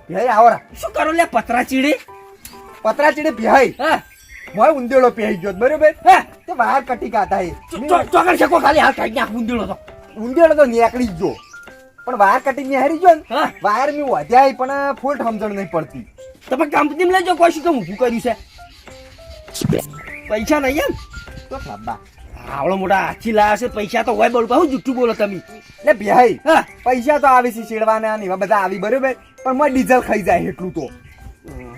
ભેય આવરા શું કરો લે પતરા ચીડી પતરા ચીડે ભેય હા મોય ઉંદેડો પહેરી ગયો બરોબર હા તે બહાર કટી કાતા હે ચોકર શકો ખાલી હાલ કાઢી નાખ ઊંધેડો તો ઉંદેડો તો નીકળી જ ગયો પણ વાર કટી નેહરી ગયો ને હા વાયર મી વધ્યા પણ ફૂલ સમજણ નહીં પડતી તમે કંપનીમાં લેજો કોઈ શું કેમ ઊભું કર્યું છે પૈસા નહીં એમ તો બાબા આવડો મોટા હાથી લાયા છે પૈસા તો હોય બોલું બહુ જુઠ્ઠું બોલો તમે એટલે ભેય હા પૈસા તો આવે છે શેડવાના ને એવા બધા આવી બરોબર પણ મને ડીઝલ ખાઈ જાય એટલું તો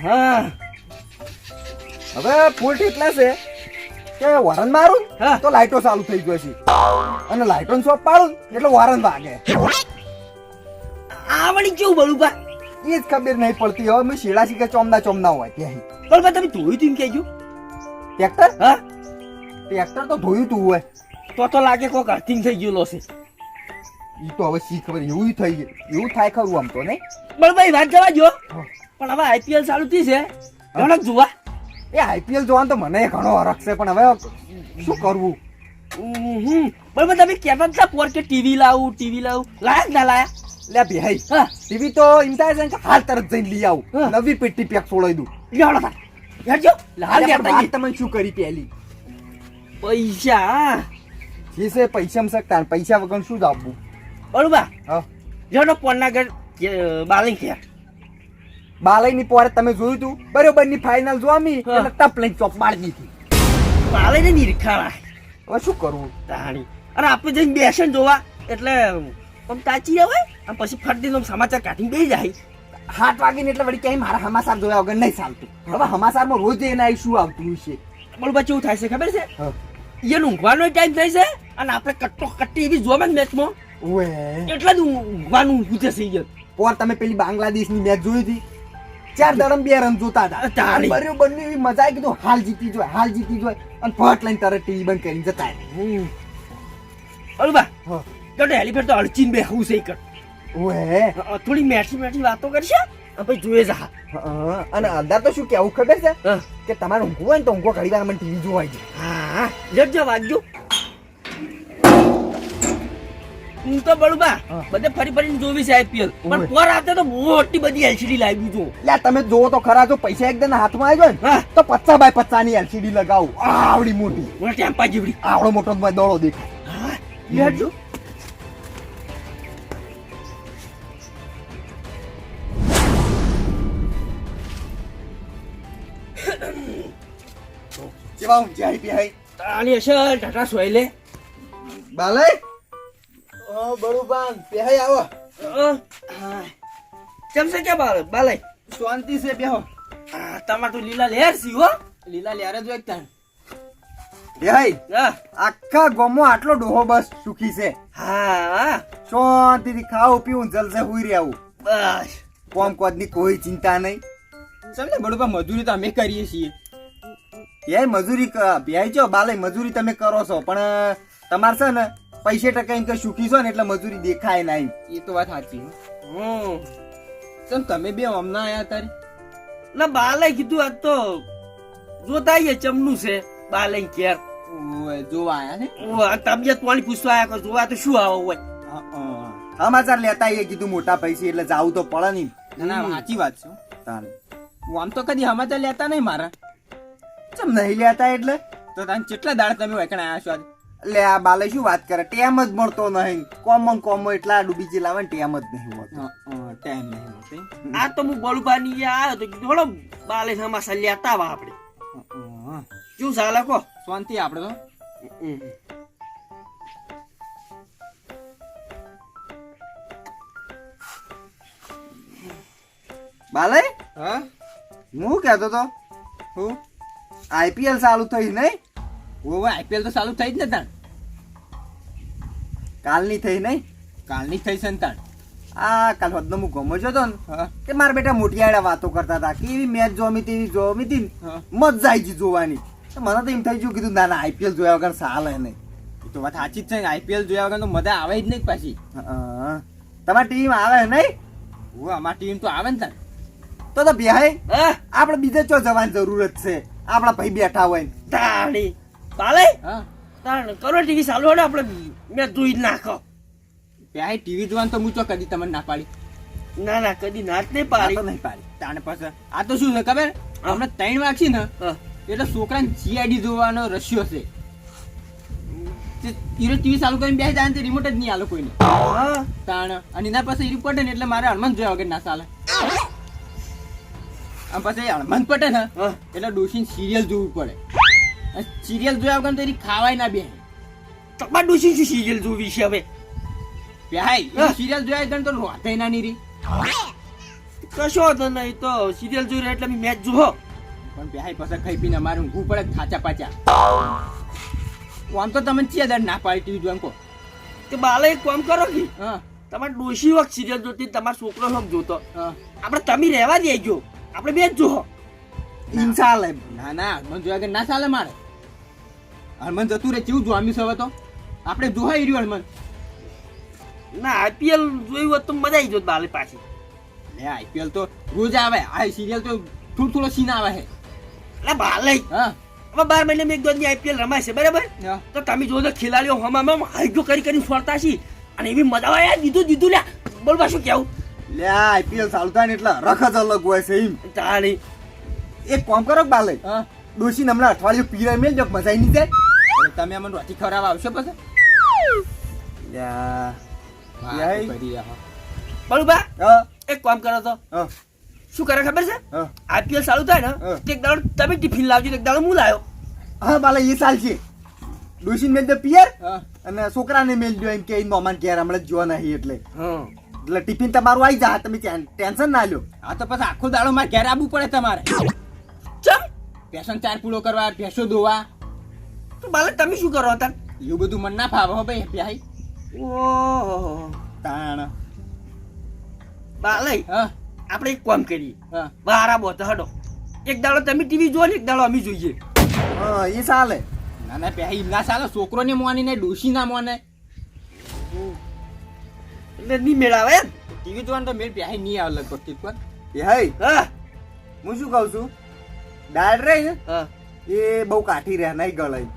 હા હવે ફૂલ એટલા છે કે વરન મારું હા. તો લાઈટો ચાલુ થઈ ગયો છે અને લાઈટો શોપ પાડું એટલે વરન વાગે આવડી કેવું બોલું બા એ જ ખબર નહીં પડતી હવે મેં શેડા શીખે ચોમના હોય ત્યાં બોલ તમે ધોયું તું કહેજો ટ્રેક્ટર હા ટ્રેક્ટર તો ધોયું તું હોય તો લાગે કોક અર્થિંગ થઈ ગયેલો છે ઈ તો હવે શી ખબર એવું થઈ ગયું એવું થાય ખરું આમ તો નહીં બોલ ભાઈ વાત જવા જો પણ હવે આઈપીએલ ચાલુ થઈ છે ઘણો જોવા એ આઈપીએલ જોવાનું તો મને ઘણો હરખ છે પણ હવે શું કરવું બરાબર તમે કહેતા હતા પોર કે ટીવી લાવું લાયા કે ના લાયા લે ભાઈ હા ટીવી તો એમ થાય છે કે હાલ તરત જઈને લઈ આવું હા. નવી પેટી પેક છોડાઈ દઉં લેવડો થાય હેડજો લાલ પણ લેતા વાત તમે શું કરી પેલી પૈસા જે છે પૈસા શકતા પૈસા વગર શું જ આપવું બરોબર હા જેનો પોરના ઘર બાલિંગ થયા બાલય ની પોરે તમે જોયું તું બરોબર ની ફાઇનલ જોમી હા. એટલે ટપ લઈને ચોપ મારી દીધી બાલે ને નિરખાડા હવે શું કરવું તાણી અને આપણે જઈને બેસે ને જોવા એટલે આમ તાચી આવે અને પછી ફરતી સમાચાર કાઢીને બેસી જાય 7 વાગે એટલે વળી ક્યાંય મારા હમાસાર જોયા વગર નહીં ચાલતું હવે હમાસારમાં રોજ એના શું આવતું છે બરોબર કેવું થાય છે ખબર છે હા. એને ઊંઘવાનો ટાઈમ થાય છે અને આપણે કટ્ટી એવી જોવા ને મેચમાં ઓએ એટલે જ ઊંઘવાનું પૂછે છે યાર પોર તમે પેલી બાંગ્લાદેશની મેચ જોઈ હતી 4 દડમ 2 રન જોતા હતા તાળી. બરોબર ની એવી મજા આવી કીધું હાલ જીતી જોય અને ફટ લઈને તરત ટીવી બંધ કરીને જતા રહ્યા. બરોબર હા. તો હેલીપેડ તો અડચીને બેહવું છે કર ઓએ થોડી મેઠી વાતો કરશે અને પછી જોઈએ જા હા, અને અંદર તો શું કેવું ખબર છે હા કે તમારે ઊંઘવું હોય ને તો ઊંઘો ઘડી વાર મને ટીવી જોવાય છે હા જજો વાગજો હું તો બળુબા હા. બધે ફરીને જોવી છે આઈપીએલ પણ ઓય. પોર રાતે તો મોટી બધી એલસીડી લાવી જો લે તમે જોવો તો ખરા જો પૈસા એકદમ હાથમાં આવી જાય હા ને તો 50x50 ની એલસીડી લગાવું આવડી મોટી મને ટેમ્પા જીવડી આવડો મોટો મને દોડો દેખાય હા લેજો કેવા ઊંચી આવી બી તાલી હશે ટાટા સોયલે બાલય ઓ બરુબાન પેહઈ આવો હા ચમસે કે બાલે શાંતિ છે બેહો તમાર તો લીલા લેર સી હો લીલા લેરે જો એક તાણ પેહઈ હા આખા ગોમો આટલો ડોહો બસ સુખી છે હા શાંતિથી ખાવું પીવું જલસે હુઈ રહેવું બસ કોમ કોદની કોઈ ચિંતા નહીં સમજે બરોબર મજૂરી તો અમે કરીએ છીએ એ મજૂરી ભ્યાઈ છો બાલે મજૂરી તમે કરો છો પણ તમારે છે ને પૈસે ટકા એમ કે સુખી છો ને એટલે મજૂરી દેખાય નહીં એ તો વાત સાચી હમ ચમ તમે બે હમણાં આયા તારે ના બાલે કીધું આજ તો જોતા આઈએ ચમનું છે બાલે કેર ઓય જોવા આયા ને તબિયત પાણી પૂછવા આયા કે જોવા તો શું આવો હોય સમાચાર લેતા આઈએ કીધું મોટા પૈસે એટલે જાવું તો પડે નહીં ના ના સાચી વાત છે તાને હું આમ તો કદી સમાચાર લેતા નહીં મારા ચમ નહીં લેતા એટલે તો તને કેટલા દાડા તમે વેકણ આયા છો આજે એટલે આ બાલે શું વાત કરે ટેમ જ મળતો નહીં કોમો એટલા ડૂબી જેલા આવે ને ટેમ જ નહીં મળતો ટાઈમ નહીં હોતો આ તો હું બળુબાની આવ્યો તો કીધું થોડો બાલે સમાસા લેતા આવા આપણે શું ચાલે કો શાંતિ આપણે તો બાલે હા હું કહેતો તો હું આઈપીએલ ચાલુ થઈ નહીં ઓવે આઈપીએલ તો ચાલુ થઈ જ ને તાણ કાલની થઈ નહીં કાલની થઈ છે ને તાણ આ કાલ hodno હું ગમો જતો ને હા તે મારા બેટા મોટિયાળા વાતો કરતા હતા કે એવી મેચ જોમી તેવી જોમી હતી ને હા મજા આવી ગઈ જોવાની તો મને તો એમ થઈ ગયું કીધું ના ના આઈપીએલ જોયા વગર ચાલે નહીં એ તો વાત સાચી જ છે આઈપીએલ જોયા વગર તો મજા આવે જ નહીં પાછી તમારી ટીમ આવે નહીં ઓ અમારી ટીમ તો આવે ને તાણ તો બેહાય હા આપણે બીજે ચો જવાની જરૂરત છે આપણા ભાઈ બેઠા હોય ને તાણી બાલે હા તાણ કરો ટીવી ચાલુ હોય ને આપણે મેં જોઈ જ નાખો ત્યાં ટીવી જોવાનું તો હું ચો કદી તમને ના પાડી ના ના કદી નાચ નહીં આ પાડી તો નહીં પાડી તાણે પછી આ તો શું છે ખબર હમણાં 3 વાગશે ને હા. એટલે છોકરાને જીઆઈડી જોવાનો રસ્યો છે હીરો ટીવી ચાલુ કરીને બેસી જાય ને તે રિમોટ જ નહીં આલો કોઈને હા તાણ અને એના પાસે હીરો પટે ને એટલે મારે હળમંત જોયા વગર ના ચાલે આમ પછી હળમંત પટે ને હા. એટલે ડોશીને સિરિયલ જોવું પડે સિરિયલ જોયા વગર તો એની ખાવાય ના બે તમારે ડોશી શું સિરિયલ જોવી છે હવે બેહાય સિરિયલ જોયા વગર તો રોતાય ના ની રી કશો હતો નહીં તો સિરિયલ જોઈ રહ્યા એટલે મેં મેચ જોહો પણ બેહાય પછી ખાઈ પીને અમારે ઊંઘવું પડે થાચા પાચા આમ તો તમને ચિયા ના પાડી ટીવી જોવાનું કહો કે બાલે એક કામ કરો કે હા તમારે ડોશી વખત સિરિયલ જોતી તમારો છોકરો હમ જોતો હા આપણે તમે રહેવા દેજો આપણે બે જ જોહો ઈન ચાલે ના ના હનુમાન જોયા વગર ના ચાલે મારે હનુમાન જતું રે કેવું જોવામી સવે તો આપણે જોહાઈ રહ્યું હનુમાન ના આઈપીએલ જોયું હોત તો મજા આવી જોત બાલે પાછી લે આઈપીએલ તો રોજ આવે આ સિરિયલ તો થોડો સીન આવે છે એટલે બાલે હા હવે 12 મહિને એક દોની આઈપીએલ રમાય છે બરાબર હા. તો તમે જોજો ખેલાડીઓ હમામાં હાઈડ્રો કરી ફરતા છે અને એવી મજા આવે યાર દીધું લ્યા બોલવા શું કેવું લે આઈપીએલ ચાલુ થાય ને એટલે રખ જ અલગ હોય છે એમ તાણી એક કામ કરો બાલે હા ડોશી હમણાં અઠવાડિયું પીરા મેલ જો મજા નહીં જાય એટલે તમે અમને રોટી ખવડાવવા આવશો પછી લ્યા. હા, યાય. તો કરી આવો. બળુબા હા એક કામ કરો તો હા શું કરે ખબર છે હા આઈપીએલ ચાલુ થાય ને હા. તો એક દાડો તમે ટિફિન લાવજો ને એક દાડો હું લાવ્યો હા બાલે એ ચાલ છે ડોશીને મેલ દે પિયર હા અને છોકરાને મેલ દો એમ કે ઈ મોમાન ઘેર હમણાં જ જોવા નહીં એટલે હા એટલે ટિફિન તમારું આવી જા તમે ટેન્શન ના લ્યો હા તો પછી આખો દાડો મારે ઘેર આવવું પડે તમારે ચમ પેશન 4 પૂરો કરવા ભેંસો દોવા તો બાલે તમે શું કરો હતા એવું બધું મને ના ફાવે હો ભાઈ પ્યાઈ ઓહો તાણ બાલે હા આપણે એક કામ કરીએ હા વારા બોત હડો એક દાડો તમે ટીવી જો ને એક દાડો અમે જોઈએ હા એ ચાલે ના ના પ્યાઈ ના ચાલે છોકરો ને મોની ને ડોશી ના મોને એટલે નહીં મેળાવે એમ ટીવી જોવાનું તો મેળ પ્યાઈ નહીં આવે લગભગ ઠીક પણ એ હઈ હા હું શું કહું છું દાળ રહી ને હા એ બહુ કાઠી રહે નહીં ગળાઈ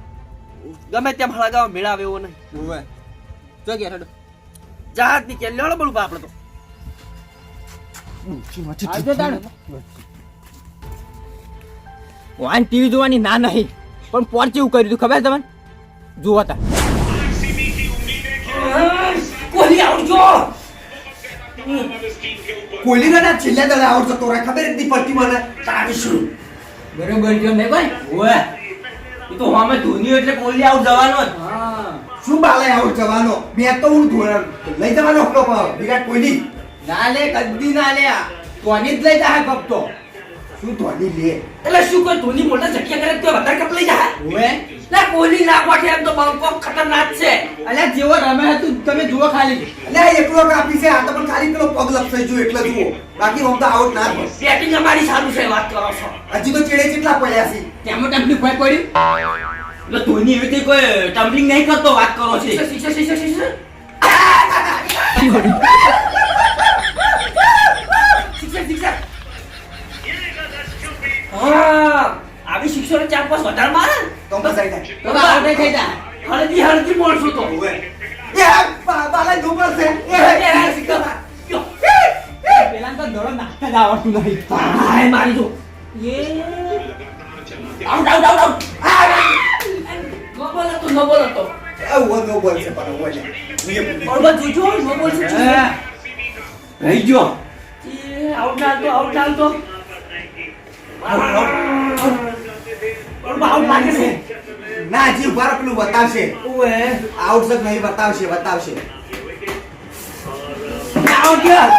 ગમે તેમ હળગાવ મેળાવે એવો નહીં હોવે જો ઘેર હેડો જહાજ ની કે લેવડો બોલું આપણે તો આવજો તાણ વાન ટીવી જોવાની ના નહીં પણ પોર કેવું કર્યું તું ખબર તમને જુઓ તા કોહલી આવજો કોહલી ના છેલ્લા દળે આવડતો તો ખબર જ નહીં પડતી મને તારી શું બરોબર જો ને ભાઈ ઓએ એ તો હમે ધોની એટલે કોહલી આઉટ જવાનો જ હા શું બાલે આઉટ જવાનો મેં તો હું ધોરણ લઈ જવાનો હતો વિરાટ કોહલી ના લે કદી ના લે કોની જ લઈ જાય કપતો શું ધોની લે એટલે શું કોઈ ધોની મોટા જગ્યા કરે તો વધારે કપ લઈ જાય હોવે ના કોહલી ના પાઠે એમ તો બંકો ખતરનાક છે અલ્યા જેવો રમે હતું તમે જુઓ ખાલી એટલે એકલો કાપી છે આ તો પણ ખાલી પેલો પગ લપસાઈ ગયો એટલે જુઓ બાકી આમ તો આઉટ ના થાય બેટિંગ અમારી સારું છે વાત કરો છો હજી તો ચેડે કેટલા પડ્યા છે તેમાં તમને કોઈ પડ્યું એટલે ધોની એવી રીતે કોઈ ટમ્બલિંગ નહીં કરતો વાત કરો છે આવી શિક્ષણ 4-5 વધારે મારે તો મજા આવી જાય તો આવડે થઈ જાય હળદી મોણશું તો એ બાલે ધોપર છે પેલા તો દોડો નાખતા જ આવડતું નહીં હાય મારી જો આઉટ ન બોલો તો એવું નો બોલ છે પણ બોલે બરોબર જોજો ન બોલશે રહી ગયો આઉટ ના તો આઉટ લાગે છે ના જીવ બાર પેલું બતાવશે ઓએ આઉટ સક નહીં બતાવશે આઉટ ગયા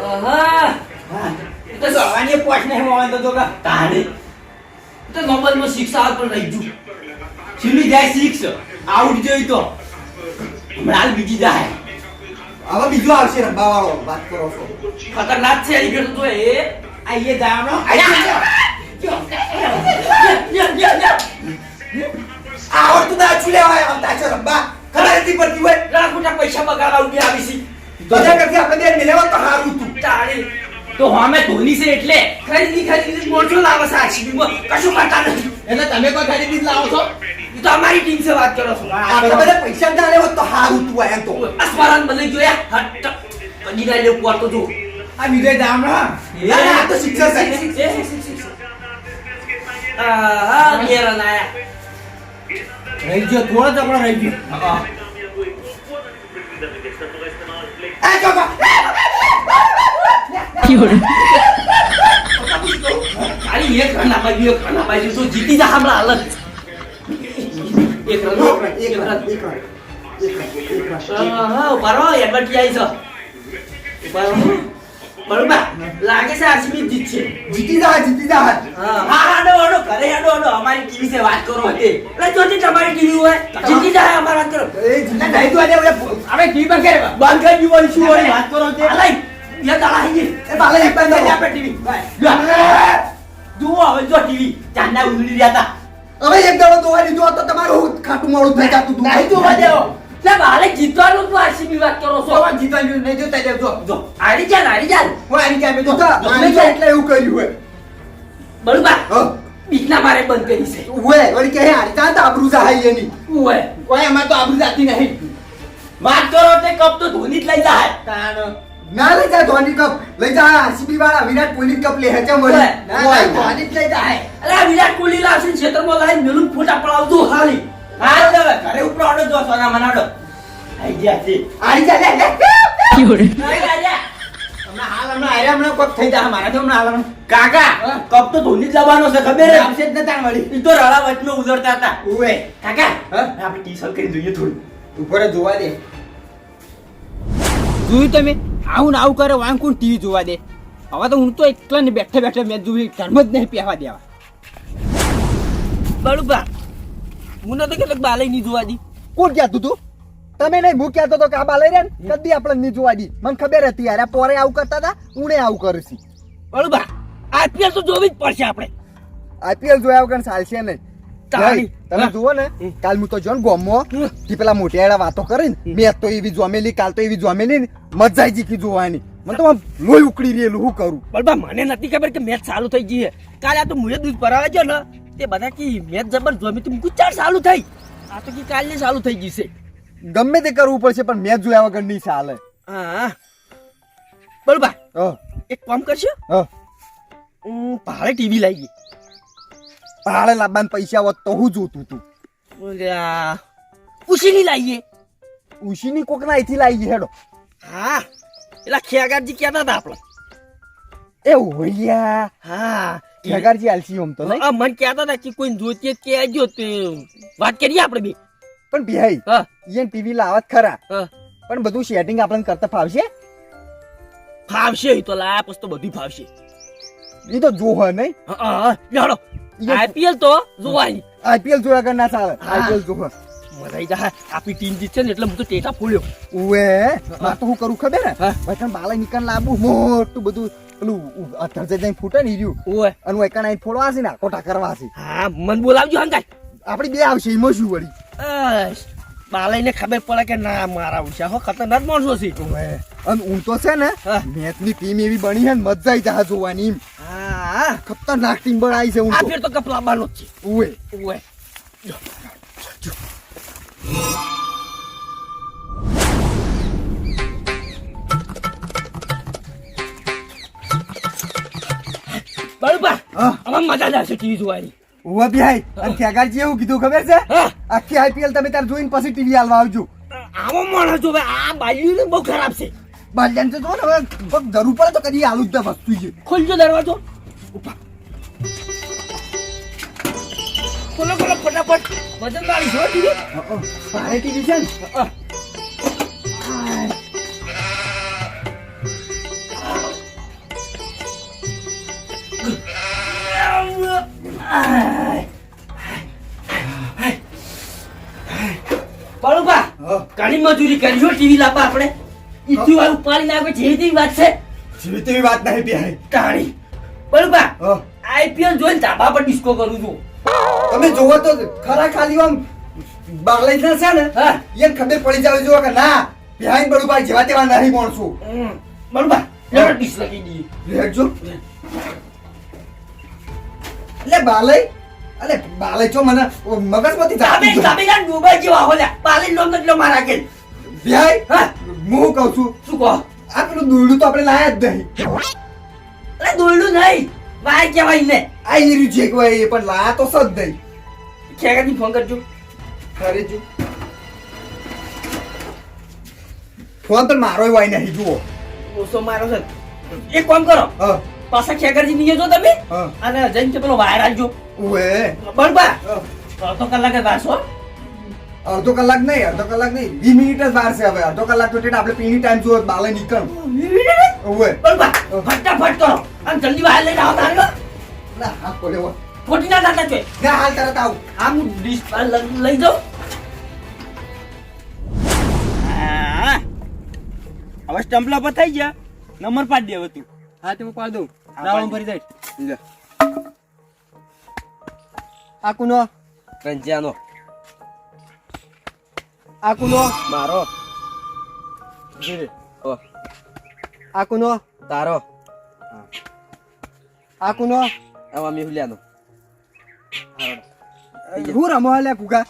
આહા તો સવાની પોચ નહીં હોવાનું તો કા તારે તો નોબલમાં શિક્ષા આઉટ પણ રહી ગયું છીલી જાય સિક્સ આઉટ જોઈ તો હમણાં બીજી જાય હવે બીજો આવશે રંબા વાળો વાત કરો છો ખતરનાક છે એની કરતો એ આઈએ જાવનો આવડ તું ના ચૂલે હોય આવતા છે રંબા ખબર નથી પડતી હોય ઘણા ખોટા પૈસા બગાડવા ઉડી આવી છે બધા કરતી આપણે બે મિલેવા તો હારું તું તારે તો અમે ધોની છે એટલે ખરીદી મોટો લાવે છે આરસીબી માં કશું કરતા નથી એટલે તમે કોઈ ખરીદી જ લાવો છો એ તો તમારી ટીમ સે વાત કરો છો આટલા બધા પૈસા ના લેવો તો હારું તું આયા તો અસ્મારાન બદલે જોયા હટ પડી ના લે પોર તો જો આ વિજય દામ ના ના ના આ તો શિક્ષક છે હા મેરા લાયા રહી ગયો થોડો ચકડો રહી ગયો આ જો ખાલી એક રન આપાઈ તો જીતી જા હમણાં હાલત એક રન હા બરો એડવર્ટાઈઝ આવી છે બરોબર લાગે છે આરસીબી જીતશે જીતી જા હા હાડો ઘરે હાડો અમારી ટીવી સે વાત કરો હતે એટલે જોતી તમારી ટીવી હોય જીતી જાય અમાર વાત કરો એ જીતી જાય તો આજે હવે ટીવી બંધ કરે બંધ કરી દીવાની શું હોય વાત કરો તે અલાઈ યા દાડા હી એ બાલે એક બંધ કરી આપણે ટીવી જુઓ હવે જો ટીવી ચાંદા ઉડી રહ્યા હતા હવે એક દાડો દોવા દીધો તો તમારું ખાટું મોડું થઈ જાતું તું નહીં જોવા દેવો સાહેબ હાલે જીતવાનું તો આરસીબી વાત કરો છો તો જીતવાનું નહીં જોતા દેજો જો હારી જાલ હું આની ક્યાં તો આની તો એટલે એવું કર્યું હોય બરોબર હા બીકના મારે બંધ કરી છે ઓય વળી કે હારી તા તો આબરૂ જાય એની ઓય કોઈ અમાર તો આબરૂ જાતી નહીં વાત કરો તે કપ તો ધોની જ લઈ જાય તાનો ના લઈ જા ધોની કપ લઈ જા આરસીબી વાળા વિરાટ કોહલી કપ લે હેચમ વળી ઓય, ના ના ધોની જ લઈ જાય અરે આ વિરાટ કોહલી લાવશે ને ક્ષેત્રમાં લાઈન મેલું ફોટા પડાવજો હાલી હા તો ઘરે ઉપર આડો જો સોના મનાડો આઈ ગયા છે આરી જા લે હમણાં આયરા હમણાં કોક થઈ જાય મારા તો હમણાં હાલ કાકા કપ તો ધોની જ લાવવાનો છે ખબર હે આવશે જ નતા મળી ઈ તો રળા વચમાં ઉતરતા હતા ઓએ કાકા હા? આપણે ટી-શર્ટ કરી જોઈએ થોડું ઉપર જોવા દે જોયું તમે આવું ને આવું કરે વાંક કોણ ટીવી જોવા દે હવે તો હું તો એકલા ને બેઠે બેઠે મેચ જોવી ધર્મ જ નહીં પહેવા દેવા બળુબા હું નતો કેટલાક બાલે નહીં જોવા દી કોણ કહેતું તું તમે નહીં હું કહેતો તો કે આ બાલે રે ને કદી આપણે નહીં જોવા દી મને ખબર હતી યાર આ પોરે આવું કરતા હતા ઉણે આવું કરશી બળુબા આઈપીએલ તો જોવી જ પડશે આપણે આઈપીએલ જોયા વગર ચાલશે નહીં તાળી. તમે જુઓ ને કાલ હું તો જો ને ગોમો થી પેલા મોટિયાળા વાતો કરી ને મેચ તો એવી જોમેલી કાલ તો એવી જોમેલી ને મજા આવી જીકી જોવાની મને તો આમ લોહી ઉકળી રહેલું હું કરું બળબા મને નથી ખબર કે મેચ ચાલુ થઈ ગઈ છે કાલે આ તો મુએ દૂધ ભરાવા ગયો ને તે બધા કે મેચ જબર જોમી તો મુકુ ચાર ચાલુ થઈ આ તો કે કાલની ચાલુ થઈ ગઈ છે ગમે તે કરવું પડશે પણ મેચ જોયા વગર નહીં ચાલે હા બળબા હા એક કામ કરશો હા ભાડે ટીવી લઈ ગઈ ભાડે લાવવાના પૈસા હોત તો હું જોતું તું ઉશીની લાવીએ ઉશીની કોકના અહીંથી લાવી હેડો હા પેલા ખેગારજી કહેતા હતા આપણે એ હોયા હા ખેગારજી આલસી ઓમ તો નહીં મને કહેતા હતા કે કોઈ જોતી કે આવજો તે વાત કરીએ આપણે બે પણ ભાઈ હા ઈયન ટીવી લાવત ખરા હા પણ બધું સેટિંગ આપણને કરતા ફાવશે ફાવશે ઈ તો લાયા પછી તો બધું ફાવશે એ તો જોહ નહીં હા જાડો આઈપીએલ તો જોવાની આઈપીએલ જોયા વગર ના ચાલે હા. આઈપીએલ જોહ મજા આવી જાય આપણી ટીમ જીતશે ને એટલે હું તો ટેટા ફોડ્યો ઉવે માં તો હું કરું ખબર હે હા. ભાઈ તને બાલા નીકળ લાવું મોટું બધું પેલું ધરજે જઈને ફૂટે ને ઈર્યું ઓય અને એકણ આઈ ફોડવા છે ને કોટા કરવા છે હા મન બોલાવજો હંગાઈ આપડી બે આવશે એમાં શું વળી બાલાઈને ખબર પડે કે ના મારા ઉછા હો ખતરનાક માણસો છે ઉવે અને હું તો છે ને હા. મેચની ટીમ એવી બની છે ને મજા આવી જાય જોવાની એમ હા ખતરનાક ટીમ બનાવી છે હું આ તો ફેર તો કપલાબાનો જ છે ઉવે ઓય બરોબર હા. હવે મજા જ આવશે ટીવી જોવાની ઉવે બિહાઈ અને ખેગારજી એવું કીધું ખબર છે હા આખી આઈપીએલ તમે તાર જોઈને પછી ટીવી હાલવા આવજો આવો માણસ જો આ બાજુ બહુ ખરાબ છે બાલ્યાન તો જો ને હવે કોક જરૂર પડે તો કદી હાલું જ દે વસ્તુ છે ખોલજો દરવાજો ખોલો ખોલો ફટાફટ વજનદારી છો ટીવી ભારે ટીવી છે ને બરોબર ઘણી મજૂરી કરી હો ટીવી લાવવા આપણે ઈથી વાળ ઉપાડી નાખો જેવી તેવી વાત છે જેવી તેવી વાત નહીં બિહાઈ તાણી બરોબર હા. આઈપીએલ જોઈને ધાબા પર ડિસ્કો કરું છું તમે જોવો તો ખરા ખાલી આમ બાગલાઈ ના છે ને હા એને ખબર પડી જાવ જો કે ના બિહાઈન બડુભાઈ જેવા તેવા નહીં માણસો બરોબર લેવડ ડીશ લગી દઈએ લેજો એટલે બાલઈ અલે બાલે છો મને મગજમાંથી તમે જાતું તમે ના ડૂબાઈ જેવા હોલ્યા પાલી લોમ નટલો મારા કે ભાઈ હા હું કહું છું શું કહો આ પેલું દોરડું તો આપણે લાયા જ નહીં અરે દોયલું નહીં વાય કહેવાય ને આ ઈરી જે કોઈ એ પણ લાયા તો સદ નહીં ખેગાની ફોન કરજો ખરે જો ફોન તો મારો હોય નહીં જુઓ ઓસો મારો છે એક કામ કરો હા પાછા ખેગરજી નીકળજો તમે હા અને જઈને કે પેલો વાયર આલજો ઓએ બરોબર હા. અડધો કલાકે વાસો અડધો કલાક નહીં 20 મિનિટ જ વાર છે હવે અડધો કલાક તો આપણે પીણી ટાઈમ જો બાલે નીકળ ઓએ બરોબર ફટાફટ કરો અને જલ્દી વાયર લઈને આવો તારે ના હાથ પડ્યો ખોટી ના થતા છે ના હાલ તરત આવું આમ ડીશ લઈ જાઓ હવે સ્ટમ્પલા પર થઈ ગયા નંબર પાડી દે હવે તું હા તે હું પાડ દઉં રાવણ ભરી દઈશ આ કુનો રંજિયાનો આ કુનો મારો આ કુનો તારો આ કુનો આવા મેહુલિયાનો હું રમવા લે કુકા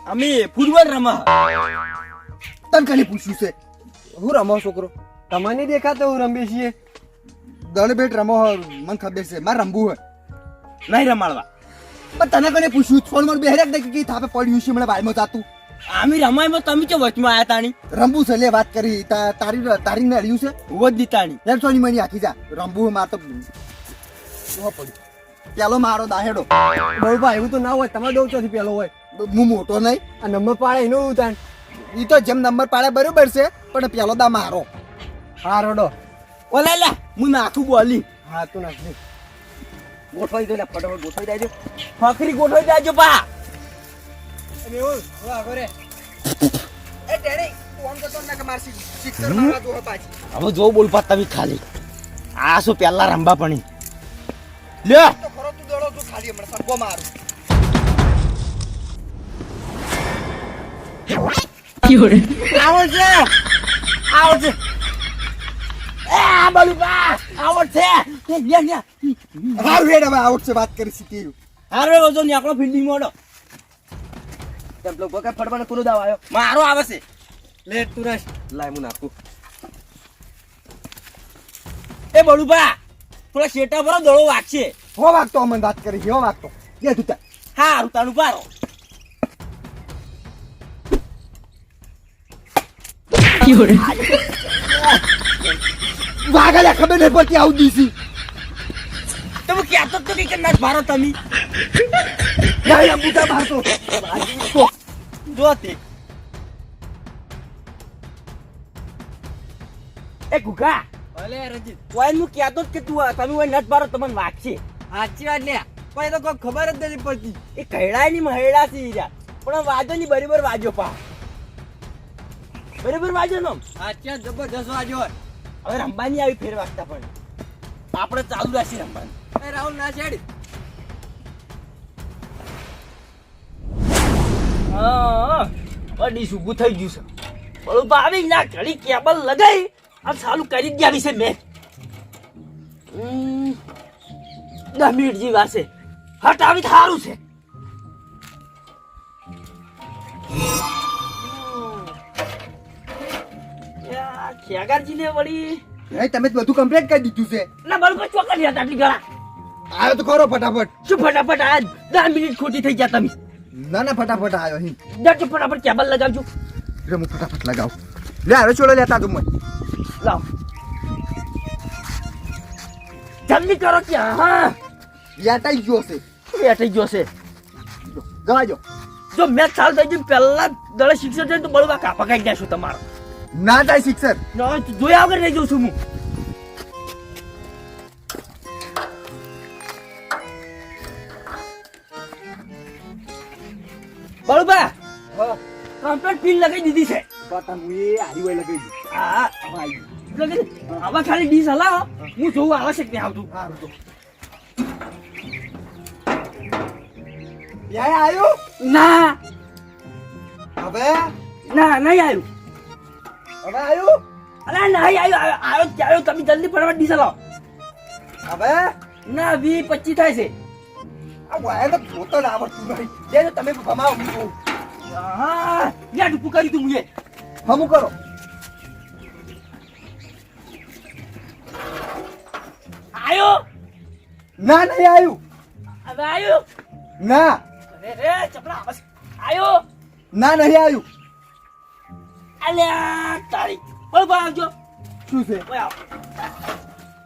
અમે ફૂટબોલ રમા તને કને પૂછ્યું છે હું રમો છોકરો તમને દેખાતો હું રમીએ છીએ દળ બેટ રમો મને ખબર છે મારે રમવું હોય નહીં રમાડવા પણ તને કને પૂછ્યું ફોન માં બેહરેક દે કે થાપે પડ્યું છે મને બાયમાં જાતું આમી રમાયમાં તમે ચો વચમાં આયા તાણી રમવું છે લે વાત કરી તારી ને અડ્યું છે ઉભો જ દી તાણી એમ સોની મની આખી જા રમવું માર તો જોવા પડ્યું પેલો મારો દાહેડો બહુ ભાઈ એવું તો ના હોય તમારે દઉં ચોથી પેલો હોય હું મોટો નહીં આ નંબર પાડે એનો ઉતાર ઈ તો જેમ નંબર પાડે બરોબર છે પણ પેલો દા મારો હા રોડો ઓલે લે હું નાખું બોલી હા તું નાખ ગોઠવાઈ દો ને ફટાફટ ગોઠવાઈ દેજો ફકરી ગોઠવાઈ દેજો પા એ ટેણી ફોન કરતો ને કે માર સિક્સર મારા જો પાછી હવે જો બોલ પા તમે ખાલી આ શું પેલા રંબા પણી લે તો ખરો તું દોડો તું ખાલી હમણાં સંગો મારું આવડશે આવડશે આ બલુબા આવડશે લે લે હારું હેડ હવે આઉટ છે વાત કરી શીખી હારે વજો ને આપણો ફિલ્ડિંગ મોડો તેમ લોકો કે ફડવાનો પૂરો દાવ આવ્યો મારો આવે છે લેટ તું રસ લાય હું નાખું એ બલુબા થોડા શેટા પર દોડો વાગશે હો વાગતો અમને વાત કરી હો વાગતો લે તું તાર હા રૂતાનું પારો વાગા ખબર નહીં પડતી આવું દીસી તમે કહેતો તો કે ના મારો તમે યાર બુટા મારતો જો તે એ ગુગા ભલે રંજીત વાય હું કહેતો જ કે તું તમે વાય નટ મારો તમને વાગશે સાચી વાત લે પણ એ તો કોઈ ખબર જ નથી પડતી એ કહેડાય ની મહેડા છે યાર પણ વાજો ની બરાબર વાજો પા બરાબર વાજો નો સાચી વાત જબરજસ્ત વાજો હવે રંબાની આવી ફેર વાગતા પણ આપણે ચાલુ રાખી રંબાની એ રાહુલ ના છેડ હા બડી સુગુ થઈ ગયું છે બળું આવી ના ઘડી કેબલ લગાઈ આ ચાલુ કરી ગયા વિશે મેં 10 મિનિટ જેવી વાર છે હટ આવી સારું છે ખેગારજીને વળી નહીં તમે બધું કમ્પ્લીટ કરી દીધું છે ના બળું ચોકડી હતા આટલી ગળા આવ્યો તો ખરો ફટાફટ શું ફટાફટ આ 10 મિનિટ ખોટી થઈ ગયા તમે ના ના ફટાફટ આવ્યો અહીં જટ ફટાફટ કેબલ લગાવજો રે હું ફટાફટ લગાવ લે હવે છોડો લેતા તું મને લાવ જલ્દી કરો કે હા યાટાઈ ગયો છે એ થઈ ગયો છે જવા જો જો મેચ ચાલુ થઈ ગયું પહેલા દળે શિક્ષક છે તો બળવા કાપા કાઢી દેશું તમારો ના જાય સિક્સર જોયા વગર રહી જઉં છું હું બળબા કમ્પ્લીટ પિન લગાવી દીધી છે પતંગ એ હારી હોય લગાઈ દીધી હા હવે ખાલી ડીશ હલાવો હું જોઉં આવશે કે નહીં આવતું હારું તો યાય આવ્યો ના હવે ના નહીં આવ્યું હવે આવ્યો અરે નહીં આવ્યો તમે જલ્દી ફટાફટ ડીશ હલાવો હવે ના 20-25 થાય છે આ વાયર તો જોતો ના આવડતું નહીં જે તમે ભમાવો મૂકો હા યાર તું કરી તું મુએ હમું કરો આયો ના નહીં આવ્યું હવે આયો ના અરે ચપલા બસ આયો ના નહીં આવ્યું અલ્યા તારી બોલ બોલ આવજો શું છે ઓય આવ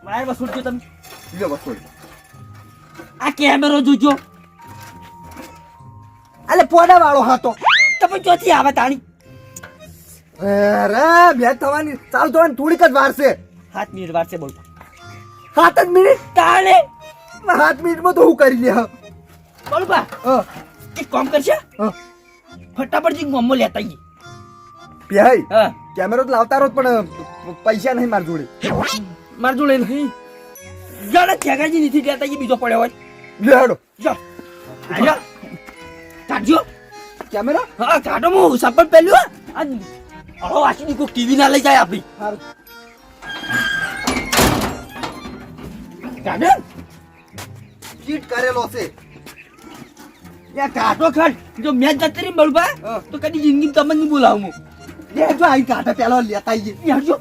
વાયર બસ છોડજો તમે લ્યો બસો આ કેમેરો જોજો અલે પોડા વાળો હતો તમે ચોથી આવે તાણી અરે ભેટ થવાની ચાલુ થવાની થોડીક જ વાર છે 7 મિનિટ વાર છે બોલ 7 જ મિનિટ તાણે 7 મિનિટમાં તો હું કરી લે બોલ બા એક કામ કરશે ફટાફટ જી ગોમો લેતા આવીએ ભાઈ હા કેમેરો તો લાવતા રહો પણ પૈસા નહીં મારી જોડે માર જોડે નહીં જરા ખેગાજી નથી લેતા આવીએ બીજો પડ્યો હોય લે હેડો જા આજા કાઢજો કેમેરો હા કાઢો હું સપન પેલ્યો આ અળો વાસી કો ટીવી ના લઈ જાય આપણી સારું કાઢે ચીટ કરેલો છે યા કાઢો ખાડ જો મેચ જતી રહી બળબા તો કદી જિંદગી તમને નહીં બોલાવું હું લે જો આઈ કાઢે પેલો લેતા આવીએ યારજો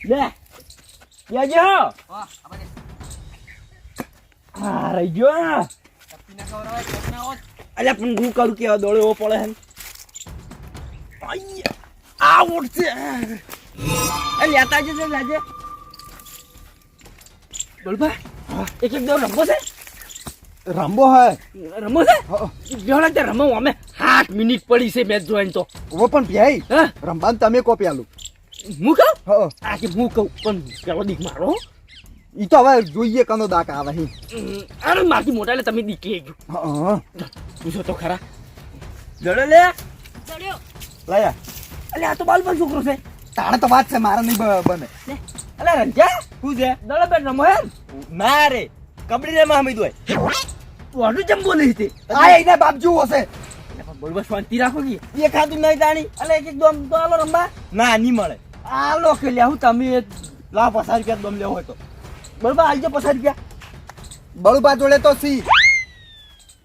લે યાજો હા રહી ગયો અલ્યા પણ હું કરું કે દોડે એવો પડે હે આ ઉઠશે એ લેતા જશે લાજે બોલબા એક એક દો રમવો છે રંબો હે રમવો છે જોડા તે રમો અમે 8 મિનિટ પડી છે મેચ જોઈન તો ઓ પણ ભાઈ હા રંબાન તમે કો પેલું હું કહું હા આ કે હું કહું પણ પેલો દીક મારો ઈ તો હવે જોઈએ કનો દાક આવે હી અરે મારથી મોટા એટલે તમે દીકી ગયો હા પૂછો તો ખરા દડો લે દડ્યો લાયા અલે આ તો બાલબન છોકરો છે તાણે તો વાત છે મારે નહીં બને અલે રંજા શું છે દડો બેન રમો એમ ના રે કબડ્ડી રે મામી દોય વાડું જમ બોલે છે આ એને બાપ જેવો હશે બોલવા શાંતિ રાખો કે એ ખાતું નહીં તાણી અલે એક એક દોમ તો આલો રંબા ના નહીં મળે આલો કે લેવું તમે લા 50 રૂપિયા દોમ લેવો હોય તો બોલવા આલજો 50 રૂપિયા બળુબા જોડે તો સી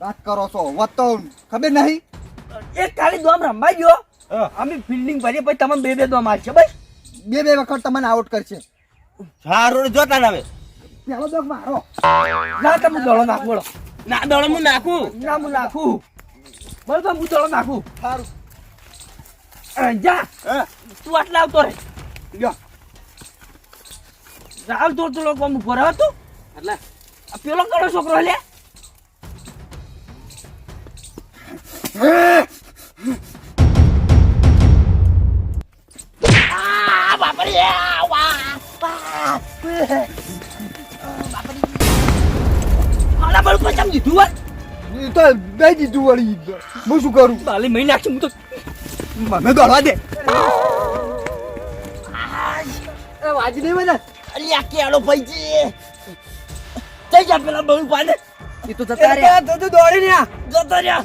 વાત કરો છો વાત તો ખબર નહીં એક ખાલી દોમ રંબા ગયો અમે ફિલ્ડિંગ ભરીએ પછી તમે બે બે દોમ આવશે ભાઈ બે વખત તમને આઉટ કરશે સારું જોતા ના હવે પેલો દોગ મારો ના તમે દોડો નાખ બોલો ના દોડો હું નાખું ના હું નાખું બોલ તો હું દોડો નાખું સારું જા તું આટલા આવતો રે લ્યો રાવ તો તો લોકો ઉપર હતો એટલે આ પેલો કડો છોકરો લે આ બાપરે આલા બળ પચમ દીધું વાત ઈ તો બે દીધું વળી હું શું કરું બાલી મહિને નાખી હું તો મને દોડવા દે વાજી નહીં મને અલ્યા કેળો ભાઈજી જઈ જા પેલા બળ પાને એ તો જતા રહ્યા તો દોડી ને જતો રહ્યા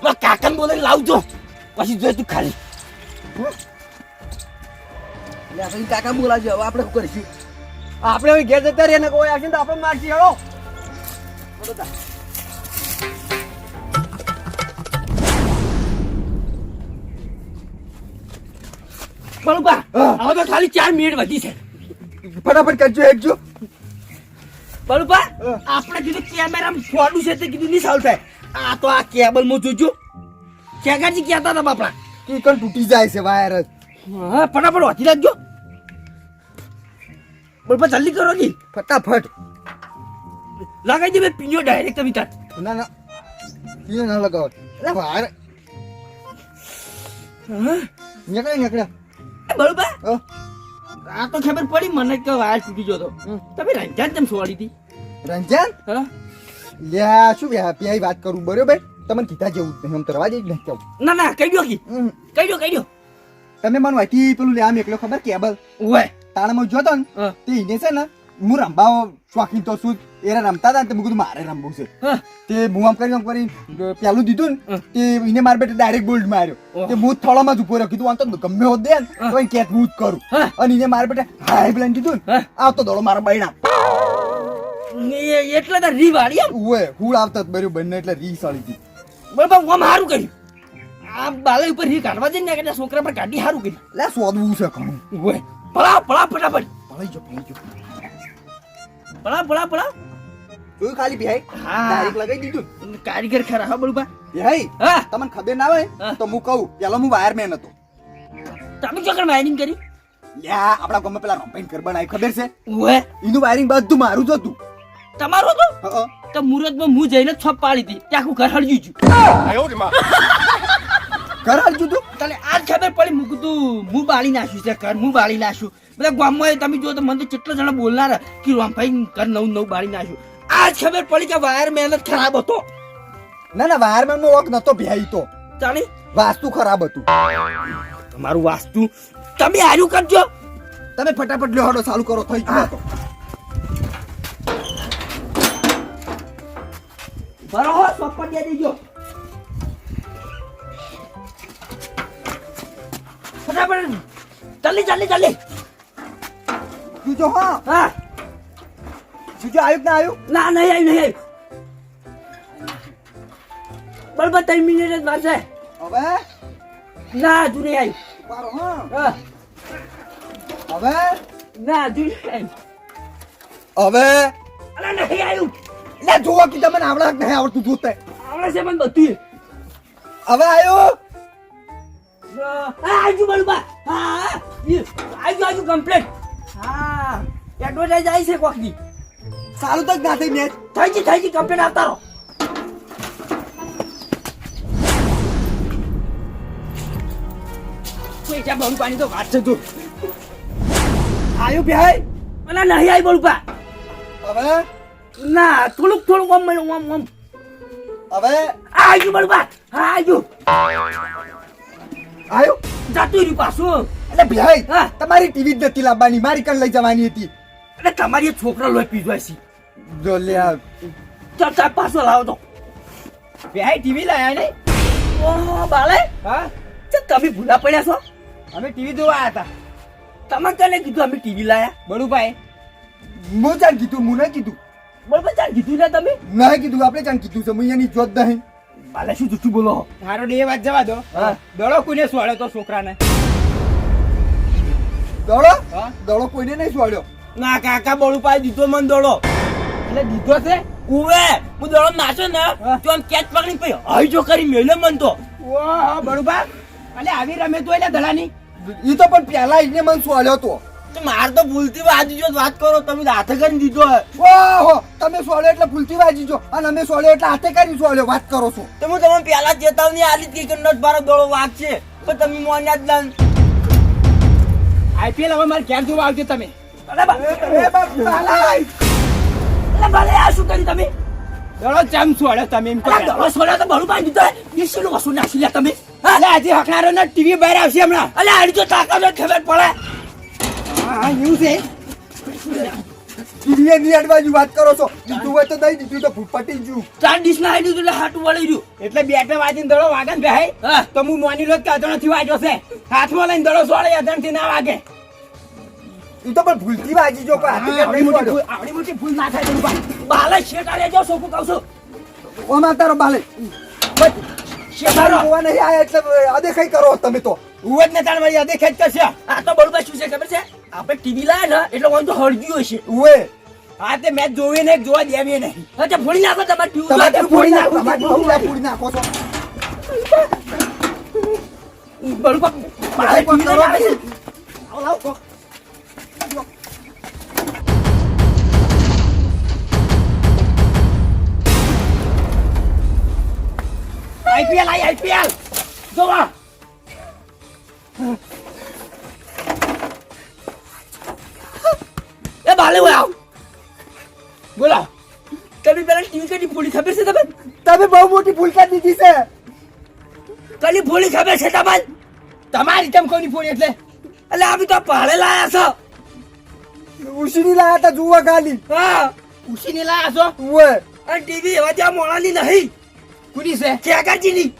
મા કાકન બોલે લાવજો પછી જોઈ તું ખાલી લે આપણે કાકા બોલાવજો હવે આપણે શું કરીશું આપણે હવે ઘેર જતા રહીએ ને કોઈ આવશે તો આપણે મારશી હેડો બળબા હવે તો ખાલી 4 મિનિટ વધી છે ફટાફટ કરજો એકજો બળબા આપણે કીધું કેમેરામાં ફોડું છે તે કીધું નહીં સારું થાય આ તો આ કેબલ માં જોજો ખેગાજી કહેતા હતા બાપડા કી કણ તૂટી જાય છે વાયર જ હા ફટાફટ વાંચી રાખજો બળબા જલ્દી કરો જી ફટાફટ લગાઈ દે બે પિંજો ડાયરેક્ટ તમે તાર ના ના એ ના લગાવો અરે વાયર નીકળે બળબા હા આ તો ખબર પડી મને કે વાયર તૂટી ગયો તો તમે રંજાન કેમ છોડી હતી રંજન હા લ્યા શું પ્યાઈ વાત કરું બરોબર તમને કીધા જેવું જ નહીં આમ તો રવા દે જ નહીં કેવું ના ના કહી દો કી કહી દો તમે મને વાંચી પેલું લે આમ એકલો ખબર કેબલ ઓય તાણામાં જોતો ને હા. તે ઈને છે ને હું રમવા શોખીન તો શું એને રમતા હતા ને તે મેં કીધું મારે રમવું છે હા. તે હું આમ કરી પેલું દીધું ને તે એને મારા બેટે ડાયરેક્ટ બોલ્ડ માર્યો ઓહ. તે હું જ થોડામાં જ ઉભો રહ્યો કીધું આમ તો ગમે હોત દે ને તો એ કેચ હું જ કરું હા. અને એને મારા બેટે હાઈ પ્લાન દીધું ને હા. આવતો દોડો મારા બૈણા એટલે તો રી વાળી એમ ઉવે હુળ આવતા જ બર્યું બંને એટલે રી સળી હતી બરાબર આમ સારું કર્યું આ બાલે ઉપર રી કાઢવા જઈને કે છોકરા પર કાઢી સારું કર્યું લે સોદવું છે ઘણું ઓય પળા પળા ફટાફટ ભલાઈ જો પળા પળા પળા તું ખાલી બિહાઈ હા. ડાયરેક્ટ લગાઈ દીધું કારીગર ખરા હા બરોબર બિહાઈ હા તમને ખબર ના હોય હા. તો હું કહું પેલો હું વાયરમેન હતો તમે ચોકર વાયરિંગ કરી લ્યા આપણા ગામમાં પેલા રંપાઈન ઘર બનાવી ખબર છે ઓય એનું વાયરિંગ બધું મારું જ હતું તમારો તો હં. તો મુહૂર્તમાં હું જઈને છપ પાડી હતી ત્યાં આખું ઘર હળજી ગયું ઘર હાલતું તું તને આજ ખબર પડી હું કીધું હું બાળી નાખ્યું છે ઘર હું બાળી નાખ્યું બધા ગામમાં તમે જો તો મને તો કેટલા જણા બોલનાર કે રામભાઈ ઘર નવું નવું બાળી નાખ્યું આજ ખબર પડી કે વાયર મહેનત ખરાબ હતો ના ના વાયરમેન નો વોક નતો બિહાઈ તો જાણી વાસ્તુ ખરાબ હતું તમારું વાસ્તુ તમે હાર્યું કરજો તમે ફટાફટ લ્યો હડો ચાલુ કરો થઈ ગયો તો બરોબર સોપટ દે દેજો ફટાફટ જલ્દી જલ્દી જલ્દી તું જો હા હા બીજું આવ્યું કે ના આવ્યું ના નહીં આવ્યું નહીં આવ્યું બરાબર 3 મિનિટ જ વાર છે હવે ના હજુ નહીં આવ્યું મારો હા હા હવે ના હજુ નહીં આવ્યું હવે અલા નહીં આવ્યું લે જોવો કે તમને આવડે કે નહીં આવડતું જોતે આવડે છે મને બધું હવે આવ્યો આજુ બળબા હા આજુ કમ્પ્લીટ હા એડવર્ટાઈઝ આવી છે કોકની સારું તો જ ના થઈ મેચ થઈ ગઈ કમ્પ્લીટ આવતા રહો પૈસા બહુ પાણી તો વાત છે તું આવ્યું બિહાઈ મને નહીં આવી બળબા હવે ના થોડુંક આમ મળ્યું આમ હવે આજુ બળબા હા આજુ આવ્યું જાતું રહ્યું પાછું એટલે બિહાઈ હા. તમારી ટીવી જ નથી લાવવાની મારી કણ લઈ જવાની હતી એટલે તમારી એક છોકરા લોહી પીજો છે જો લે ચાલ ચાલ પાછો લાવો તો ભાઈ ટીવી લાયા ને ઓહો બાલે હા તે તમે ભૂલા પડ્યા છો અમે ટીવી જોવા આવ્યા હતા તમે કને કીધું અમે ટીવી લાયા બળુભાઈ હું ચાલ કીધું હું નહીં કીધું બરોબર ચાલ કીધું ને તમે નહીં કીધું આપણે ચાલ કીધું છે હું અહીંયાની જોત નહીં બાલે શું જૂઠું બોલો હારો એ વાત જવા દો હા. દડો કોઈને સોળ્યો તો છોકરાને દોડો હા. દોડો કોઈને નહીં છોડ્યો ના કાકા બળું પાઈ દીધો મને દોડો એટલે દીધો છે ઉવે હું દોડો નાચો ને હા. તો આમ કેચ પકડી પઈ હઈ જો કરી મેલે મન તો ઓહો બળુભા એટલે આવી રમે તો એટલે ધડાની એ તો પણ પહેલા એને મને છોડ્યો તો તો માર તો ભૂલથી વાજી જો વાત કરો તમે હાથે કરી દીધો ઓહો તમે છોડ્યો એટલે ભૂલથી વાજી જો અને અમે છોડ્યો એટલે હાથે કરી છોડ્યો વાત કરો છો તો હું તમને પહેલા ચેતવણી આલી જ કે નટ બારો દોડો વાગ છે પણ તમે મોન્યા જ ના આઈપીએલ હવે મારે ક્યાં જોવા આવજો તમે અરે બા એ બાપ સાલા. અરે બાલે આ શું કરી તમે દડો ચમ સોળ્યો તમે એમ કહો અરે દોડો છોડ્યા તો બળું પાઈ દીધો એ શેનું વસ્તુ નાખી લ્યા તમે હા એટલે આજે હકનારો ને ટીવી બહાર આવશે હમણાં અલે આડી તો તાકાત હોય ખબર પડે હા એવું છે ટીવીએ ની અડવાજી વાત કરો છો દીધું હોય તો દઈ દીધું તો પટી ગયું ચાર ડીશ ના આડી એટલે હાટું વળી રહ્યું એટલે બેટે વાજીને દડો વાગે ને ભાઈ હા તો હું મોની લો કે અજણથી વાગ્યો છે હાથમાં લઈને દડો સોળે અજણથી ના વાગે એ તો પણ ભૂલથી વાજી જો કોઈ હાથે આવડી નહીં મોટી છોડ્યો. ભૂલ- આવડી મોટી ભૂલ ના થાય બળુભા બાલે શેટા લેજો સોકું કહું છું ઓમાં તારો બાલે શેટારો જોવા નહીં આયા એટલે અદેખાઈ કરો તમે તો ઉવજ ને તાણ મારી અધે ખેંચ કરશે આ તો બળું શું છે ખબર છે આપણે ટીવી લાયા ને એટલે વાંધો હળગ્યું હશે ઉએ હા તે મેચ જોવી ને જોવા દેવી નહીં હા તે ફોડી નાખો તમારે ટ્યુબ તમારે ફોડી નાખો તમારે ફોડી નાખો છો બળું બાલે પણ ટીવી કરો લાવે છે. આવો, લાવો. આઈપીએલ આઈપીએલ જોવા એ બાલે હોય આવ બોલો તમે પેલા ટીવી કદી ફોડી ખબર છે તમે તમે બહુ મોટી ભૂલ કરી દીધી છે કદી ફોડી ખબર છે તમારે તમારી ચમ કોની ફોન એટલે એટલે અમે તો ભાડે લાયા છો ઉશીની લાયા તા જોવા ખાલી. હા ઉશીને લાયા છો ઓવે. અને ટીવી એવા ત્યાં મોણાની નહીં કુની છે ખેગાજીની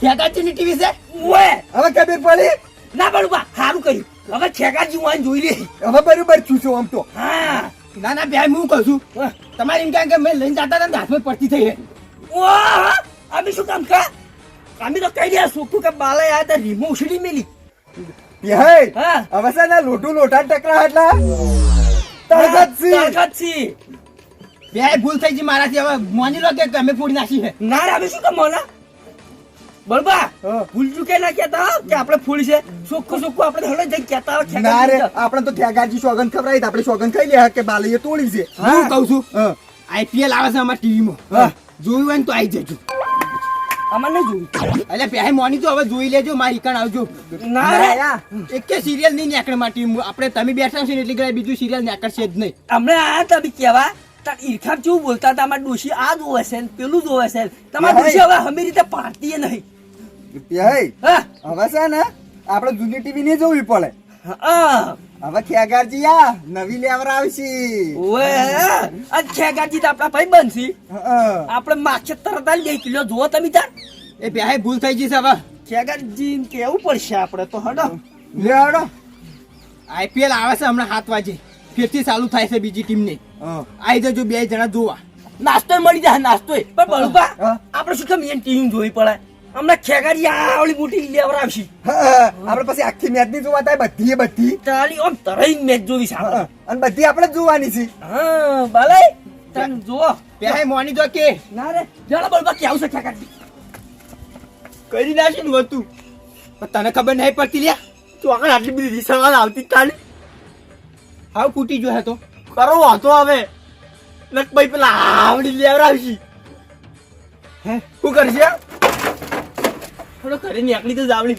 ખેગાજીની ટીવી છે ઓય હવે ખબર પડી. ના બળુબા સારું કર્યું હવે ખેગાજી વાન જોઈ લે હવે બરોબર છું છું આમ તો. હા ના ના બે હું કહું છું તમારે એમ કે મેં લઈને જતા હતા ને હાથમાં પડતી થઈ હે. ઓહ અમે શું કામ કા અમે તો કહી રહ્યા સોખું કે બાલા આયા તા રીમો ઉછળી મેલી યહે. હા. હવે છે ને લોટું લોટા ટકરા એટલા તરગત સી. તાકાત છે. બે ભૂલ થઈ ગઈ મારાથી હવે મોની લો કે અમે ફોડી નાખી છે ના રે અમે શું કામ મોના બળબા હા. ભૂલ ચૂકે ના કહેતા કે આપણે ફોડી છે સોખું આપણે હળે જઈ કહેતા હોય ના રે ખેગાજી આપણે તો થેગાજી સોગન ખવડાવી તો આપણે સોગન ખાઈ લે કે બાલીએ તોડી છે. હું કહું છું હા. આઈપીએલ આવે છે અમારા ટીવીમાં હા. જોયું હોય ને તો આવી જજો અમાર નહીં જોયું એટલે પહેલા મોની તો હવે જોઈ લેજો મારી ઈકણ આવજો ના રે એક કે સિરિયલ નહીં નીકળે મારી ટીમ આપણે તમે બેઠા છો ને એટલે કદાચ બીજું સિરિયલ નીકળશે જ નહીં હમણાં આયા તા બી કેવા તાર ઈરખાબ કેવું બોલતા હતા અમારા ડોશી આ જોવે છે ને પેલું જોવે છે તમારી ડોશી હવે હમી રીતે પાડતી નહીં યહે. હા હવે છે ને આપણે જૂની ટીવી નહીં જોવી પડે. હા હવે ખેગારજી આ નવી લેવર આવશે. ઓએ આ ખેગાજી તો આપણા ભાઈ બનશી હા. આપણે માખે તરત જ 2 કિલો જોવો તમે તાર એ બે ભૂલ થઈ ગઈ છે હવે ખેગાજી કેવું પડશે આપણે તો હડો લે હળો. આઈપીએલ આવે છે હમણાં 7 વાગે ફેરથી ચાલુ થાય છે બીજી ટીમ ને હા. આવી જજો બે જણા જોવા નાસ્તો મળી જાય નાસ્તો પણ બળુબા હા. આપણે શું કામ ટીવી જોવી પડે હમણાં ખેગાજી આવડી મોટી લેવર આવશે હા. આપણે પછી આખી મેચ ની જોવા થાય બધી બધી. તારી આમ તરઈ મેચ જોવી છે આપણે. હા. અને બધી આપણે જ જોવાની છે. હા બાલાઈ તને જો બે મોની જો કે ના રે જરા બળબા કે આવશે ખેગાજી કરી નાખી ને હતું પણ તને ખબર નહીં પડતી લ્યા તો આગળ આટલી બધી રીસવાલ આવતી કાલે હાવ ફૂટી જો હે તો કરો વાતો હવે નક ભાઈ પેલા આવડી લેવર આવશે હે શું કરશે થોડો ઘરે નીકળી તો જાવડી